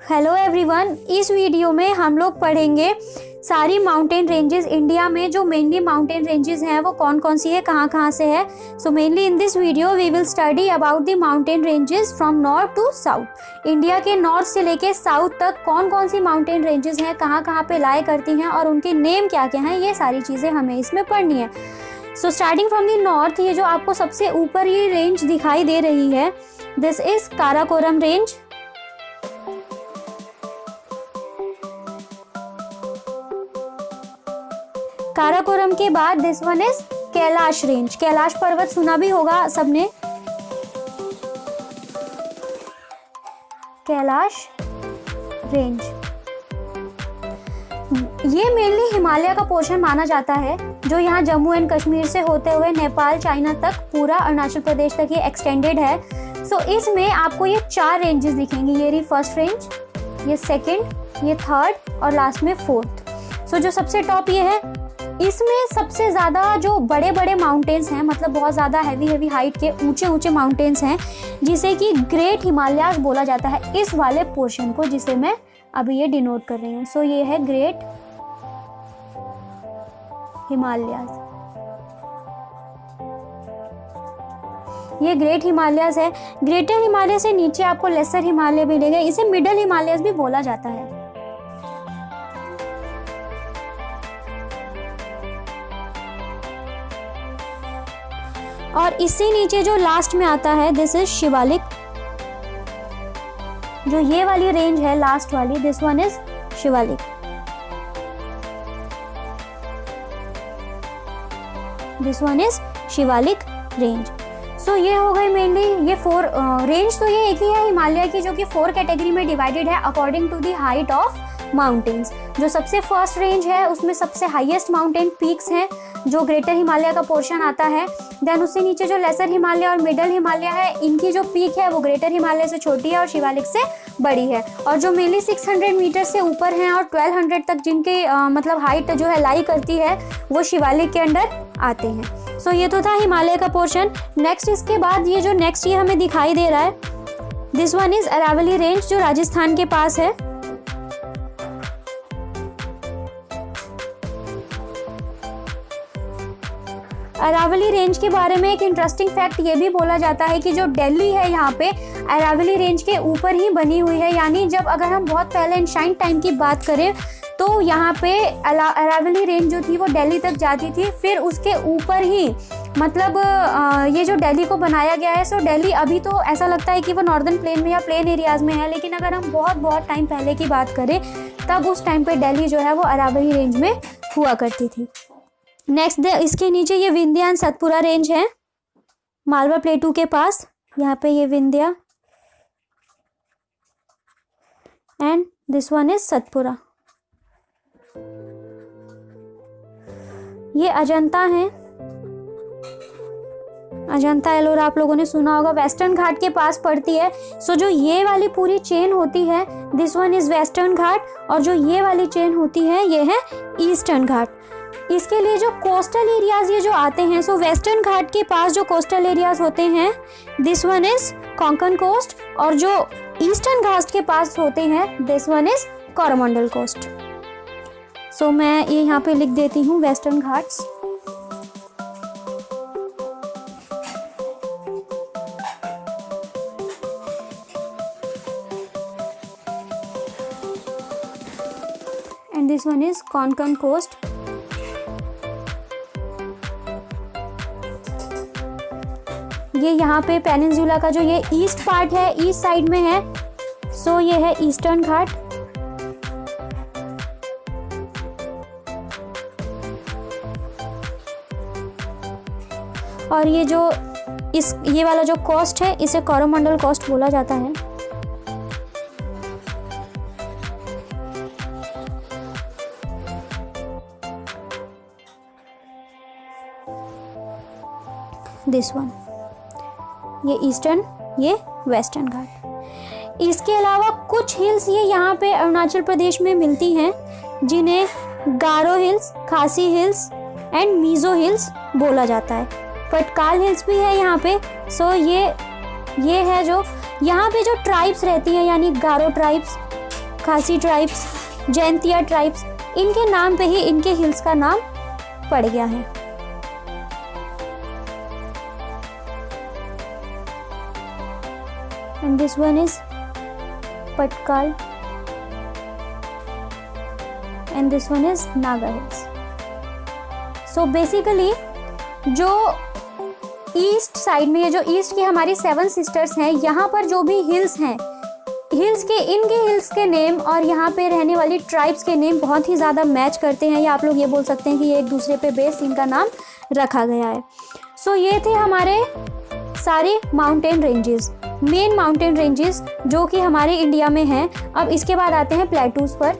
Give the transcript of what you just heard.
Hello everyone, इस video में हम लोग पढ़ेंगे सारी माउंटेन रेंजेस इंडिया में। जो मेनली माउंटेन रेंजेस हैं वो कौन कौन सी है, कहाँ कहाँ से है। So mainly in this video we will study about the mountain ranges from north to south. India के नॉर्थ से लेके साउथ तक कौन कौन सी माउंटेन रेंजेस हैं, कहाँ कहाँ पे लाई करती हैं और उनके नेम क्या क्या हैं, ये सारी चीज़ें हमें इसमें पढ़नी है। So starting from the north, ये जो आपको सबसे ऊपर ये रेंज दिखाई दे रही है, this is Karakoram range. Karakoram के बाद this one is Kailash range. Kailash पर्वत सुना भी होगा सबने, कैलाश रेंज। ये मेनली हिमालय का पोर्शन माना जाता है, जो यहाँ जम्मू एंड कश्मीर से होते हुए नेपाल, चाइना तक, पूरा अरुणाचल प्रदेश तक ये एक्सटेंडेड है। सो इसमें आपको ये 4 रेंजेस दिखेंगी। ये रही फर्स्ट रेंज, ये सेकंड, ये थर्ड और लास्ट में फोर्थ। सो जो सबसे टॉप ये है, इसमें सबसे ज़्यादा जो बड़े बड़े माउंटेन्स हैं, मतलब बहुत ज़्यादा हैवी हाइट के ऊंचे ऊंचे माउंटेन्स हैं, जिसे कि ग्रेट हिमालयाज बोला जाता है, इस वाले पोर्शन को, जिसे मैं अभी ये डिनोट कर रही हूँ। सो ये है ग्रेट हिमालयाज। ये ग्रेट हिमालयाज है। ग्रेटर हिमालय से नीचे आपको लेसर हिमालय मिलेगा, इसे मिडल हिमालयाज भी बोला जाता है। और इससे नीचे जो लास्ट में आता है, दिस इज शिवालिक। जो ये वाली रेंज है लास्ट वाली, this one is Shivalik. This one is Shivalik range. So ये हो गई मेनली ये 4 रेंज। तो ये एक ही है हिमालय की, जो कि 4 कैटेगरी में डिवाइडेड है according to the height of mountains. जो सबसे फर्स्ट रेंज है उसमें सबसे हाईएस्ट माउंटेन पीक्स हैं, जो ग्रेटर हिमालय का पोर्शन आता है। देन उससे नीचे जो लेसर हिमालय और मिडल हिमालय है, इनकी जो पीक है वो ग्रेटर हिमालय से छोटी है और शिवालिक से बड़ी है। और जो मेनली 600 मीटर से ऊपर हैं और 1200 तक जिनके मतलब हाइट जो है लाई करती है, वो शिवालिक के अंडर आते हैं। सो ये तो था हिमालय का पोर्शन। नेक्स्ट इसके बाद ये जो नेक्स्ट ये हमें दिखाई दे रहा है, this one is Aravalli range, जो राजस्थान के पास है। अरावली रेंज के बारे में एक इंटरेस्टिंग फैक्ट ये भी बोला जाता है कि जो दिल्ली है यहाँ पे अरावली रेंज के ऊपर ही बनी हुई है। यानी जब अगर हम बहुत पहले एंशिएंट टाइम की बात करें तो यहाँ पे अरावली रेंज जो थी वो दिल्ली तक जाती थी, फिर उसके ऊपर ही मतलब ये जो दिल्ली को बनाया गया है। सो दिल्ली अभी तो ऐसा लगता है कि वो नॉर्दर्न प्लेन में या प्लेन एरियाज में है, लेकिन अगर हम बहुत टाइम पहले की बात करें तब उस टाइम पे दिल्ली जो है वो अरावली रेंज में हुआ करती थी। नेक्स्ट इसके नीचे ये विंध्या एंड सतपुरा रेंज है, मालवा प्लेटू के पास। यहाँ पे ये Vindhya and this one is Satpura. ये अजंता है, अजंता एलोरा आप लोगों ने सुना होगा, वेस्टर्न घाट के पास पड़ती है। सो जो ये वाली पूरी चेन होती है, दिस वन इज वेस्टर्न घाट, और जो ये वाली चेन होती है ये है ईस्टर्न घाट। इसके लिए जो कोस्टल एरियाज ये जो आते हैं, सो वेस्टर्न घाट के पास जो कोस्टल एरियाज होते हैं, this one is Konkan coast, और जो ईस्टर्न घाट के पास होते हैं, this one is Coromandel coast. So मैं ये यहाँ पे लिख देती हूँ western Ghats. And this one is Konkan coast. ये यहाँ पे पेनिनसुला का जो ये ईस्ट पार्ट है, ईस्ट साइड में है, सो ये है ईस्टर्न घाट। और ये जो ये वाला जो कोस्ट है, इसे कोरोमंडल कोस्ट बोला जाता है। दिस वन, ये ईस्टर्न, ये वेस्टर्न घाट। इसके अलावा कुछ हिल्स ये यहाँ पे अरुणाचल प्रदेश में मिलती हैं, जिन्हें गारो हिल्स, खासी हिल्स एंड मीजो हिल्स बोला जाता है। पटकाल हिल्स भी है यहाँ पे। सो ये है जो यहाँ पे जो ट्राइब्स रहती हैं, यानी गारो ट्राइब्स, खासी ट्राइब्स, जैंतिया ट्राइब्स, इनके नाम पे ही इनके हिल्स का नाम पड़ गया है। And this one is Patkai and this one is Naga hills. So basically जो ईस्ट साइड में, ये जो ईस्ट की हमारी 7 सिस्टर्स हैं, यहाँ पर जो भी हिल्स हैं, इनके हिल्स के नेम और यहाँ पे रहने वाली ट्राइब्स के नेम बहुत ही ज़्यादा मैच करते हैं, या आप लोग ये बोल सकते हैं कि ये एक दूसरे पे बेस इनका नाम रखा गया है। सो ये थे हमारे सारे mountain ranges, main mountain ranges जो कि हमारे इंडिया में हैं। अब इसके बाद आते हैं प्लेटूज पर।